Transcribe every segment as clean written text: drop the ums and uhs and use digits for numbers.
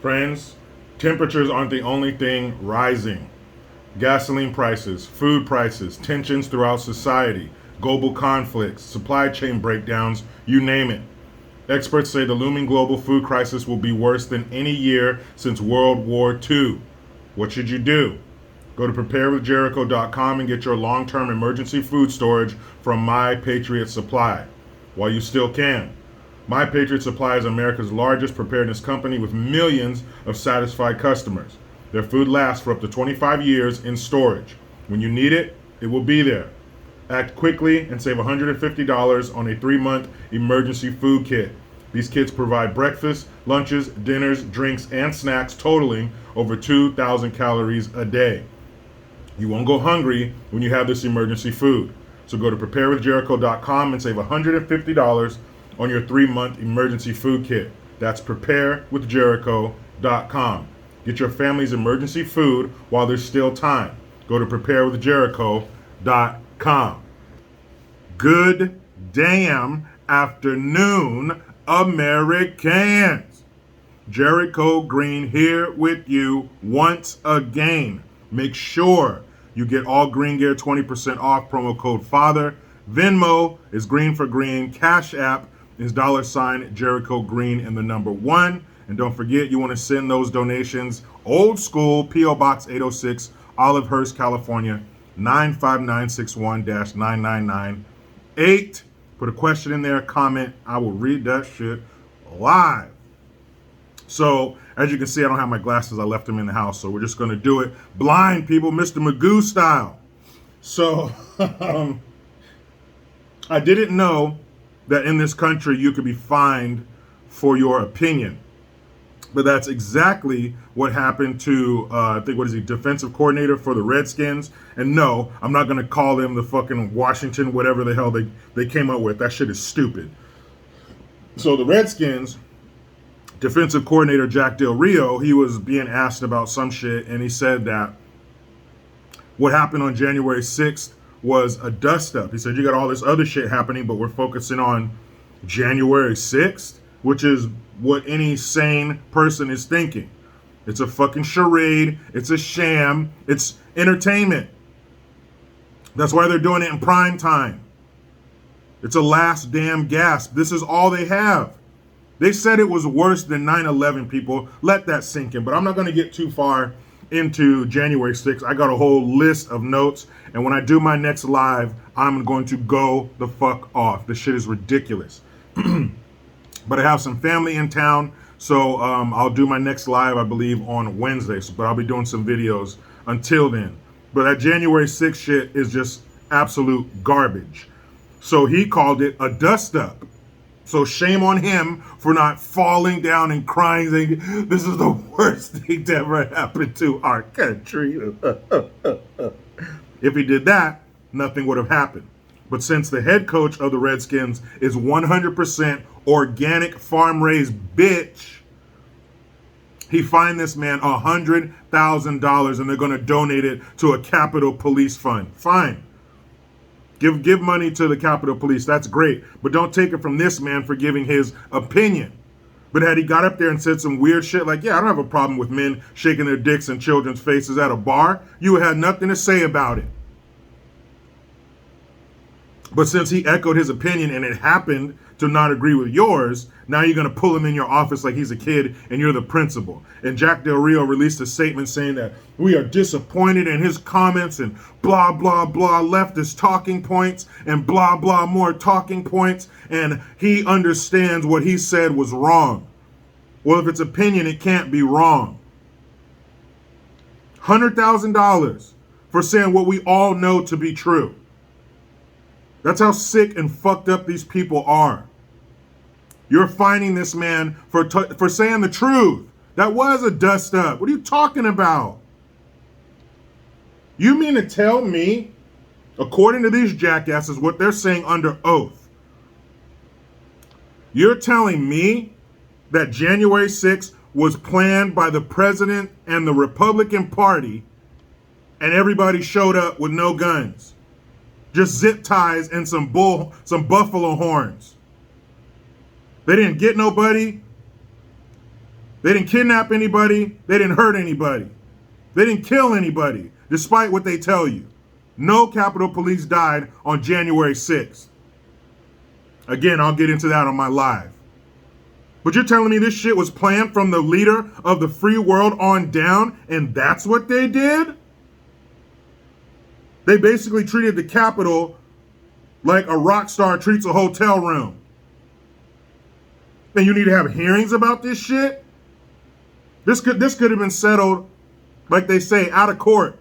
Friends, temperatures aren't the only thing rising. Gasoline prices, food prices, tensions throughout society, global conflicts, supply chain breakdowns, you name it. Experts say the looming global food crisis will be worse than any year since World War II. What should you do? Go to preparewithjericho.com and get your long-term emergency food storage from My Patriot Supply while you still can. My Patriot Supply is America's largest preparedness company with millions of satisfied customers. Their food lasts for up to 25 years in storage. When you need it, it will be there. Act quickly and save $150 on a 3-month emergency food kit. These kits provide breakfast, lunches, dinners, drinks, and snacks totaling over 2,000 calories a day. You won't go hungry when you have this emergency food. So go to preparewithjericho.com and save $150 on your 3-month emergency food kit. That's preparewithjericho.com. Get your family's emergency food while there's still time. Go to preparewithjericho.com. Good damn afternoon, Americans. Jericho Green here with you once again. Make sure you get all Green Gear 20% off, promo code FATHER. Venmo is GreenforGreen. Cash.app is $ Jericho Green and the number 1. And don't forget, you want to send those donations old school, P.O. Box 806, Olivehurst, California, 95961-9998. Put a question in there, comment. I will read that shit live. So, as you can see, I don't have my glasses. I left them in the house. So we're just going to do it blind, people, Mr. Magoo style. So, I didn't know that in this country you could be fined for your opinion. But that's exactly what happened to, I think, what is he, defensive coordinator for the Redskins. And no, I'm not going to call them the fucking Washington, whatever the hell they came up with. That shit is stupid. So the Redskins, defensive coordinator Jack Del Rio, he was being asked about some shit, and he said that what happened on January 6th was a dust-up. He said, you got all this other shit happening, but we're focusing on January 6th, which is what any sane person is thinking. It's a fucking charade. It's a sham. It's entertainment. That's why they're doing it in prime time. It's a last damn gasp. This is all they have. They said it was worse than 9/11, people. Let that sink in. But I'm not going to get too far into January 6th. I got a whole list of notes. And when I do my next live, I'm going to go the fuck off. This shit is ridiculous. But I have some family in town, so I'll do my next live, I believe, on Wednesday. But I'll be doing some videos until then. But that January 6th shit is just absolute garbage. So he called it a dust-up. So shame on him for not falling down and crying, saying, this is the worst thing to ever happen to our country. If he did that, nothing would have happened. But since the head coach of the Redskins is 100% organic farm-raised bitch, he fined this man $100,000 and they're going to donate it to a Capitol Police fund. Fine. Give money to the Capitol Police. That's great. But don't take it from this man for giving his opinion. But had he got up there and said some weird shit like, yeah, I don't have a problem with men shaking their dicks in children's faces at a bar, you would have nothing to say about it. But since he echoed his opinion and it happened to not agree with yours, now you're going to pull him in your office like he's a kid and you're the principal. And Jack Del Rio released a statement saying that we are disappointed in his comments and blah, blah, blah, leftist talking points and blah, blah, more talking points. And he understands what he said was wrong. Well, if it's opinion, it can't be wrong. $100,000 for saying what we all know to be true. That's how sick and fucked up these people are. You're fining this man for saying the truth. That was a dust up. What are you talking about? You mean to tell me, according to these jackasses, what they're saying under oath, you're telling me that January 6th was planned by the president and the Republican Party and everybody showed up with no guns? Just zip ties and some buffalo horns. They didn't get nobody. They didn't kidnap anybody. They didn't hurt anybody. They didn't kill anybody, despite what they tell you. No Capitol Police died on January 6th. Again, I'll get into that on my live. But you're telling me this shit was planned from the leader of the free world on down, and that's what they did? They basically treated the Capitol like a rock star treats a hotel room. And you need to have hearings about this shit? This could have been settled, like they say, out of court.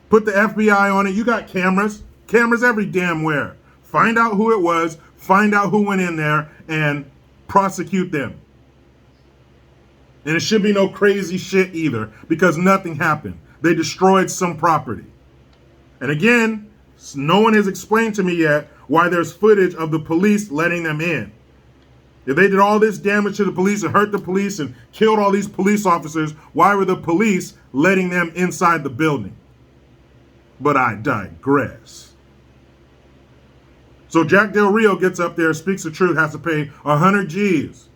Put the FBI on it. You got cameras. Cameras every damn where. Find out who it was. Find out who went in there and prosecute them. And it should be no crazy shit either, because nothing happened. They destroyed some property. And again, no one has explained to me yet why there's footage of the police letting them in. If they did all this damage to the police and hurt the police and killed all these police officers, why were the police letting them inside the building? But I digress. So Jack Del Rio gets up there, speaks the truth, has to pay 100 G's.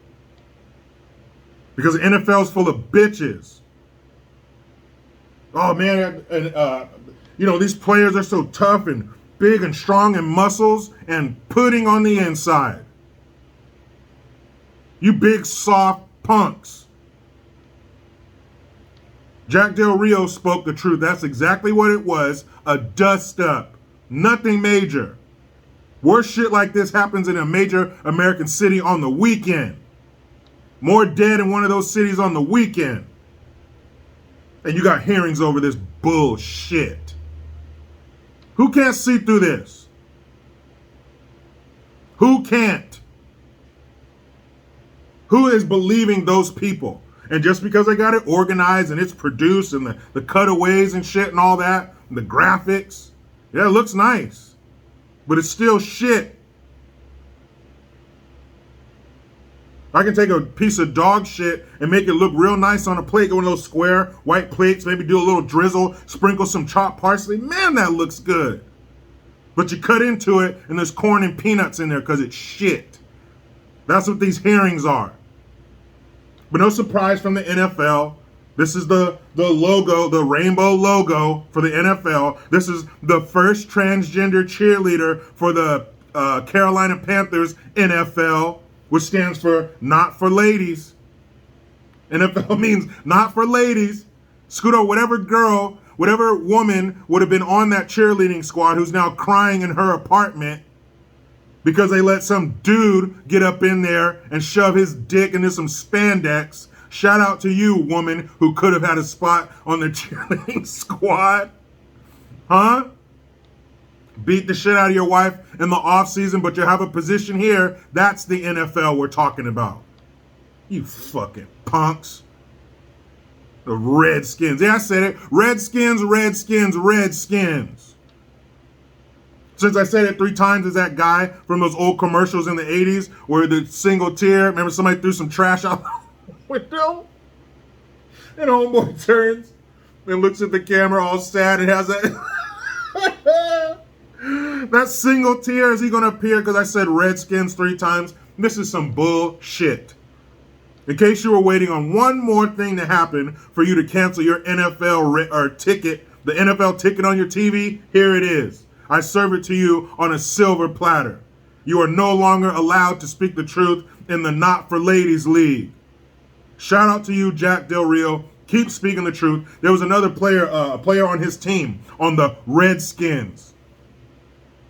Because the NFL's full of bitches. Oh man, these players are so tough and big and strong and muscles and pudding on the inside. You big soft punks. Jack Del Rio spoke the truth. That's exactly what it was. A dust up. Nothing major. Worse shit like this happens in a major American city on the weekend. More dead in one of those cities on the weekend. And you got hearings over this bullshit. Who can't see through this? Who can't? Who is believing those people? And just because I got it organized and it's produced and the cutaways and shit and all that, and the graphics, yeah, it looks nice. But it's still shit. I can take a piece of dog shit and make it look real nice on a plate, go one of those square white plates, maybe do a little drizzle, sprinkle some chopped parsley. Man, that looks good. But you cut into it and there's corn and peanuts in there because it's shit. That's what these hearings are. But no surprise from the NFL. This is the logo, the rainbow logo for the NFL. This is the first transgender cheerleader for the Carolina Panthers NFL, which stands for not for ladies. NFL means not for ladies. Scooter, whatever girl, whatever woman would have been on that cheerleading squad who's now crying in her apartment because they let some dude get up in there and shove his dick into some spandex. Shout out to you, woman, who could have had a spot on the cheerleading squad. Huh? Beat the shit out of your wife in the off season, but you have a position here. That's the NFL we're talking about. You fucking punks. The Redskins. Yeah, I said it. Redskins, Redskins, Redskins. Since I said it 3 times, is that guy from those old commercials in the 80s where the single tear, remember somebody threw some trash out the window? And homeboy turns and looks at the camera all sad and has that. That single tear, is he going to appear because I said Redskins 3 times? This is some bullshit. In case you were waiting on one more thing to happen for you to cancel your NFL ticket, the NFL ticket on your TV, here it is. I serve it to you on a silver platter. You are no longer allowed to speak the truth in the Not for Ladies League. Shout out to you, Jack Del Rio. Keep speaking the truth. There was another player, a player on his team, on the Redskins.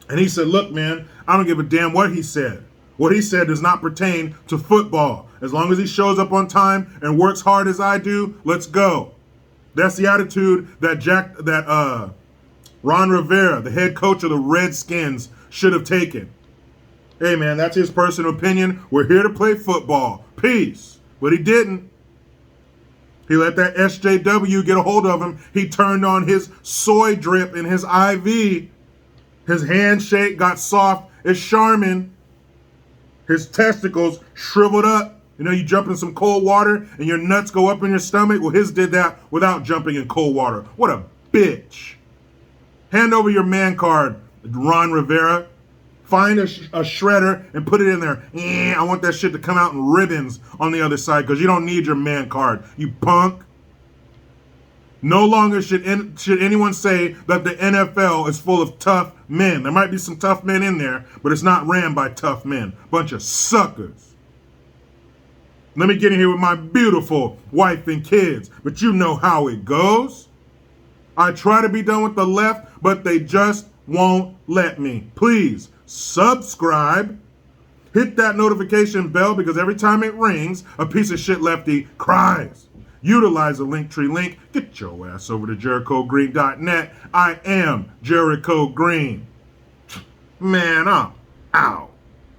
And he said, look, man, I don't give a damn what he said. What he said does not pertain to football. As long as he shows up on time and works hard as I do, let's go. That's the attitude that Ron Rivera, the head coach of the Redskins, should have taken. Hey, man, that's his personal opinion. We're here to play football. Peace. But he didn't. He let that SJW get a hold of him. He turned on his soy drip in his IV. His handshake got soft as Charmin. His testicles shriveled up. You know, you jump in some cold water and your nuts go up in your stomach. Well, his did that without jumping in cold water. What a bitch. Hand over your man card, Ron Rivera. Find a shredder and put it in there. I want that shit to come out in ribbons on the other side because you don't need your man card, you punk. No longer should anyone say that the NFL is full of tough men. There might be some tough men in there, but it's not ran by tough men. Bunch of suckers. Let me get in here with my beautiful wife and kids, but you know how it goes. I try to be done with the left, but they just won't let me. Please subscribe. Hit that notification bell because every time it rings, a piece of shit lefty cries. Utilize the Linktree link. Get your ass over to JerichoGreen.net. I am Jericho Green. Man, I'm out.